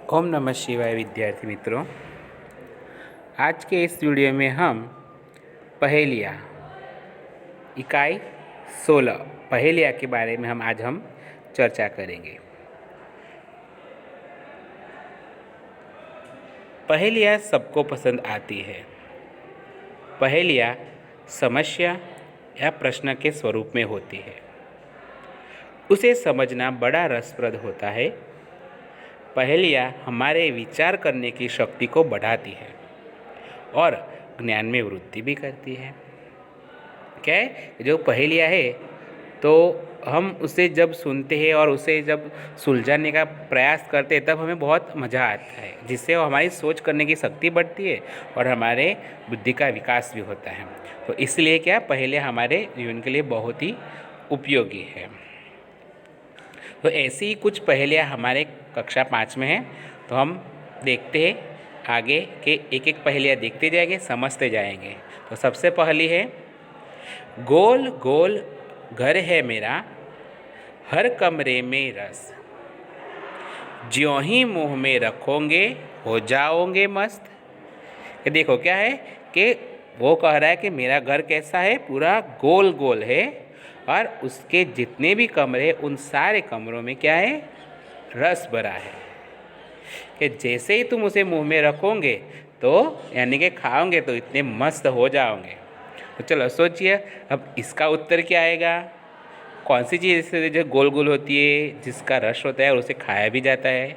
ओम नमः शिवाय विद्यार्थी मित्रों। आज के इस वीडियो में हम पहेलियाँ इकाई 16 पहेलियाँ के बारे में आज हम चर्चा करेंगे। पहेलियाँ सबको पसंद आती है। पहेलियाँ समस्या या प्रश्न के स्वरूप में होती है। उसे समझना बड़ा रसप्रद होता है। पहेलियाँ हमारे विचार करने की शक्ति को बढ़ाती है और ज्ञान में वृद्धि भी करती है। क्या है, जो पहेलियाँ है तो हम उसे जब सुनते हैं और उसे जब सुलझाने का प्रयास करते हैं तब हमें बहुत मज़ा आता है, जिससे हमारी सोच करने की शक्ति बढ़ती है और हमारे बुद्धि का विकास भी होता है। तो इसलिए क्या पहेलियाँ हमारे जीवन के लिए बहुत ही उपयोगी है। तो ऐसी ही कुछ पहेलियाँ हमारे कक्षा 5 में हैं। तो हम देखते हैं आगे के एक एक पहेलियाँ देखते जाएंगे, समझते जाएंगे। तो सबसे पहली है, गोल गोल घर है मेरा, हर कमरे में रस, ज्यों ही मुँह में रखोगे हो जाओगे मस्त। ये देखो क्या है कि वो कह रहा है कि मेरा घर कैसा है, पूरा गोल गोल है और उसके जितने भी कमरे उन सारे कमरों में क्या है, रस भरा है। कि जैसे ही तुम उसे मुंह में रखोगे तो यानी कि खाओगे तो इतने मस्त हो जाओगे। तो चलो सोचिए अब इसका उत्तर क्या आएगा। कौन सी चीज़ जो गोल गोल होती है, जिसका रस होता है और उसे खाया भी जाता है।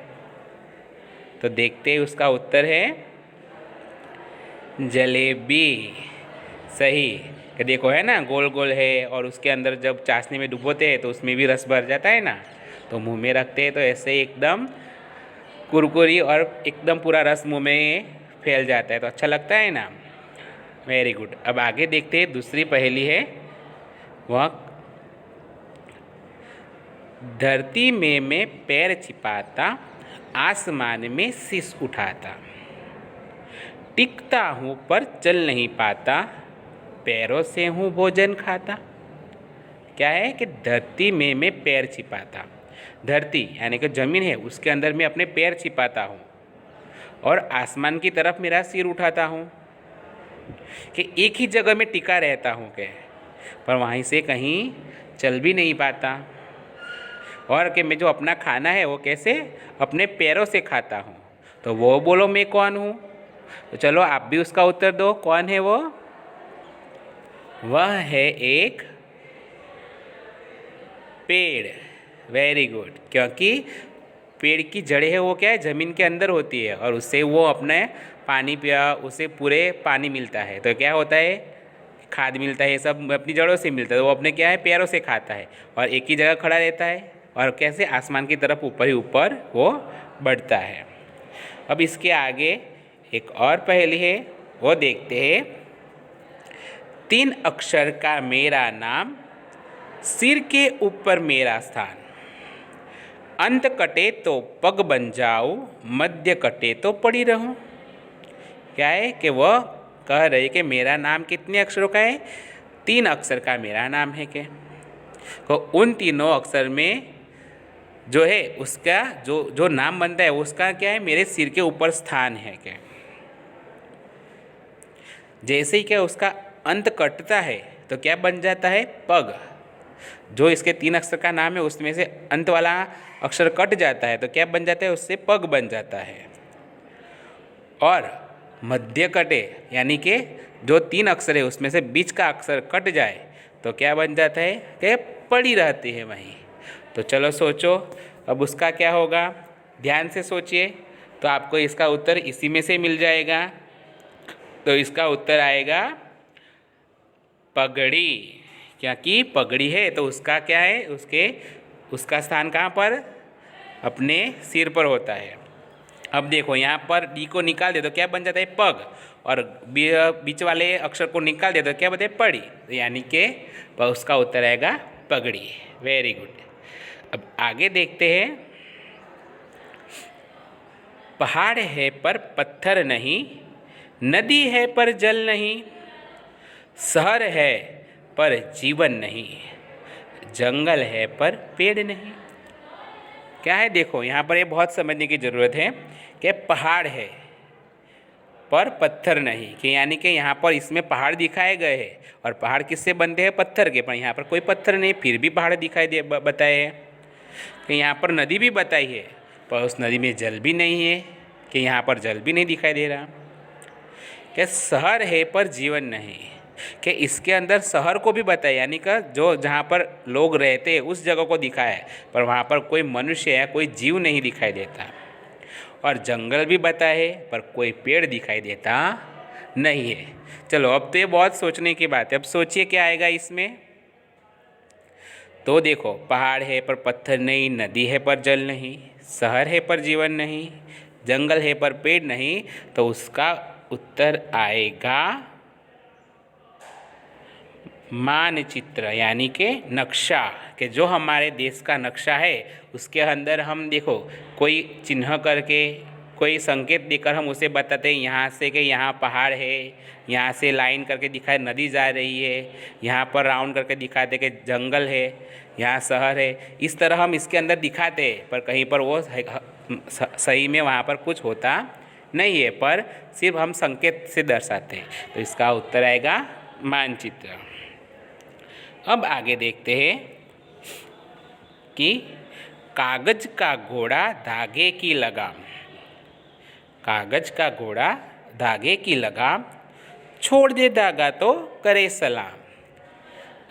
तो देखते हैं, उसका उत्तर है जलेबी। सही। कि देखो है ना, गोल गोल है और उसके अंदर जब चाशनी में डुबोते हैं तो उसमें भी रस भर जाता है ना। तो मुंह में रखते हैं तो ऐसे एकदम कुरकुरी और एकदम पूरा रस मुंह में फैल जाता है, तो अच्छा लगता है ना। Very good. अब आगे देखते हैं, दूसरी पहेली है वह, धरती में मैं पैर छिपाता, आसमान में शीश उठाता, टिकता हूँ पर चल नहीं पाता, पैरों से हूँ भोजन खाता। क्या है कि धरती में मैं पैर छिपाता, धरती यानी कि जमीन है उसके अंदर मैं अपने पैर छिपाता हूँ और आसमान की तरफ मेरा सिर उठाता हूँ। कि एक ही जगह में टिका रहता हूँ के, पर वहीं से कहीं चल भी नहीं पाता। और कि मैं जो अपना खाना है वो कैसे, अपने पैरों से खाता हूँ। तो वो बोलो मैं कौन हूँ। तो चलो आप भी उसका उत्तर दो, कौन है वो। वह है एक पेड़। Very good. क्योंकि पेड़ की जड़ें है वो क्या है, ज़मीन के अंदर होती है और उससे वो अपने पानी पिया, उसे पूरे पानी मिलता है। तो क्या होता है, खाद मिलता है, ये सब अपनी जड़ों से मिलता है। तो वो अपने क्या है, पैरों से खाता है और एक ही जगह खड़ा रहता है और कैसे आसमान की तरफ ऊपर ही ऊपर वो बढ़ता है। अब इसके आगे एक और पहेली है, वो देखते हैं। 3 अक्षर का मेरा नाम, सिर के ऊपर मेरा स्थान, अंत कटे तो पग बन जाऊं, मध्य कटे तो पड़ी रहूं। क्या है कि वह कह रही कि मेरा नाम कितने अक्षरों का है, 3 अक्षर का मेरा नाम है। के तो उन तीनों अक्षर में जो है उसका जो जो नाम बनता है उसका क्या है, मेरे सिर के ऊपर स्थान है। क्या जैसे ही क्या उसका अंत कटता है तो क्या बन जाता है, पग। जो इसके 3 अक्षर का नाम है उसमें से अंत वाला अक्षर कट जाता है तो क्या बन जाता है, उससे पग बन जाता है। और मध्य कटे यानी कि जो 3 अक्षर है उसमें से बीच का अक्षर कट जाए तो क्या बन जाता है, कि पड़ी रहती है वहीं। तो चलो सोचो अब उसका क्या होगा, ध्यान से सोचिए तो आपको इसका उत्तर इसी में से मिल जाएगा। तो इसका उत्तर आएगा पगड़ी। क्योंकि पगड़ी है तो उसका क्या है, उसका स्थान कहाँ पर, अपने सिर पर होता है। अब देखो यहाँ पर डी को निकाल दे तो क्या बन जाता है, पग, और बीच वाले अक्षर को निकाल दे तो क्या बनता है, पड़ी। तो यानी कि उसका उत्तर आएगा पगड़ी। Very good. अब आगे देखते हैं। पहाड़ है पर पत्थर नहीं, नदी है पर जल नहीं, शहर है पर जीवन नहीं, जंगल है पर पेड़ नहीं। क्या है, देखो यहाँ पर ये बहुत समझने की ज़रूरत है कि पहाड़ है पर पत्थर नहीं, कि यानी कि यहाँ पर इसमें पहाड़ दिखाए गए हैं और पहाड़ किससे बनते हैं, पत्थर के, पर यहाँ पर कोई पत्थर नहीं, फिर भी पहाड़ दिखाई दे बताए हैं। कि यहाँ पर नदी भी बताई है पर उस नदी में जल भी नहीं है, कि यहाँ पर जल भी नहीं दिखाई दे रहा। कि शहर है पर जीवन नहीं, कि इसके अंदर शहर को भी बताया, यानी कि जो जहाँ पर लोग रहते हैं उस जगह को दिखाया है, पर वहाँ पर कोई मनुष्य या कोई जीव नहीं दिखाई देता। और जंगल भी बताया है पर कोई पेड़ दिखाई देता नहीं है। चलो अब तो ये बहुत सोचने की बात है, अब सोचिए क्या आएगा इसमें। तो देखो, पहाड़ है पर पत्थर नहीं, नदी है पर जल नहीं, शहर है पर जीवन नहीं, जंगल है पर पेड़ नहीं, तो उसका उत्तर आएगा मानचित्र, यानी कि नक्शा। कि जो हमारे देश का नक्शा है उसके अंदर हम देखो कोई चिन्ह करके, कोई संकेत देकर हम उसे बताते हैं यहाँ से कि यहाँ पहाड़ है, यहाँ से लाइन करके दिखाए नदी जा रही है, यहाँ पर राउंड करके दिखाते कि जंगल है, यहाँ शहर है। इस तरह हम इसके अंदर दिखाते हैं, पर कहीं पर वो सही में वहाँ पर कुछ होता नहीं है, पर सिर्फ हम संकेत से दर्शाते हैं। तो इसका उत्तर आएगा मानचित्र। अब आगे देखते हैं कि कागज का घोड़ा धागे की लगाम। कागज का घोड़ा धागे की लगाम, छोड़ दे धागा तो करे सलाम।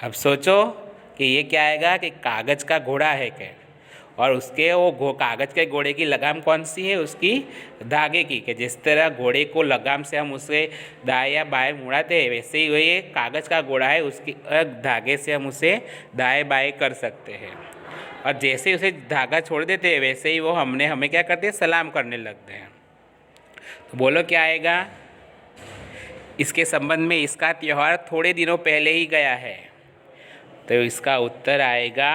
अब सोचो कि ये क्या आएगा, कि कागज का घोड़ा है क्या, और उसके वो कागज के घोड़े की लगाम कौन सी है, उसकी धागे की। कि जिस तरह घोड़े को लगाम से हम उसे दाएं या बाएं मुड़ाते हैं, वैसे ही ये कागज का घोड़ा है, उसकी धागे से हम उसे दाएं बाएं कर सकते हैं। और जैसे ही उसे धागा छोड़ देते हैं वैसे ही वो हमें क्या करते हैं, सलाम करने लगते हैं। तो बोलो क्या आएगा। इसके संबंध में इसका त्यौहार थोड़े दिनों पहले ही गया है, तो इसका उत्तर आएगा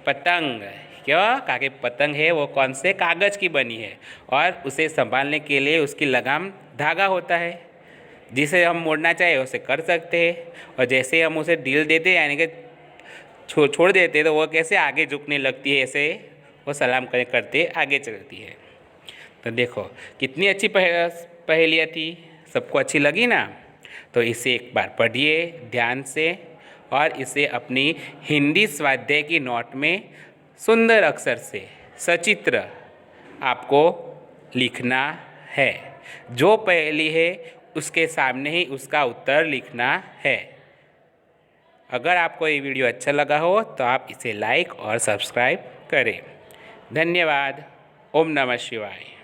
पतंग। क्यों, क्योंकि पतंग है वो कौन से, कागज की बनी है, और उसे संभालने के लिए उसकी लगाम धागा होता है, जिसे हम मोड़ना चाहे उसे कर सकते हैं। और जैसे हम उसे ढील देते हैं, यानी कि छोड़ देते हैं, तो वो कैसे आगे झुकने लगती है, ऐसे वो सलाम करते आगे चलती है। तो देखो कितनी अच्छी पहेलियाँ थी, सबको अच्छी लगी ना। तो इसे एक बार पढ़िए ध्यान से, और इसे अपनी हिंदी स्वाध्याय की नोट में सुंदर अक्षर से सचित्र आपको लिखना है। जो पहेली है उसके सामने ही उसका उत्तर लिखना है। अगर आपको ये वीडियो अच्छा लगा हो तो आप इसे लाइक और सब्सक्राइब करें। धन्यवाद। ओम नमः शिवाय।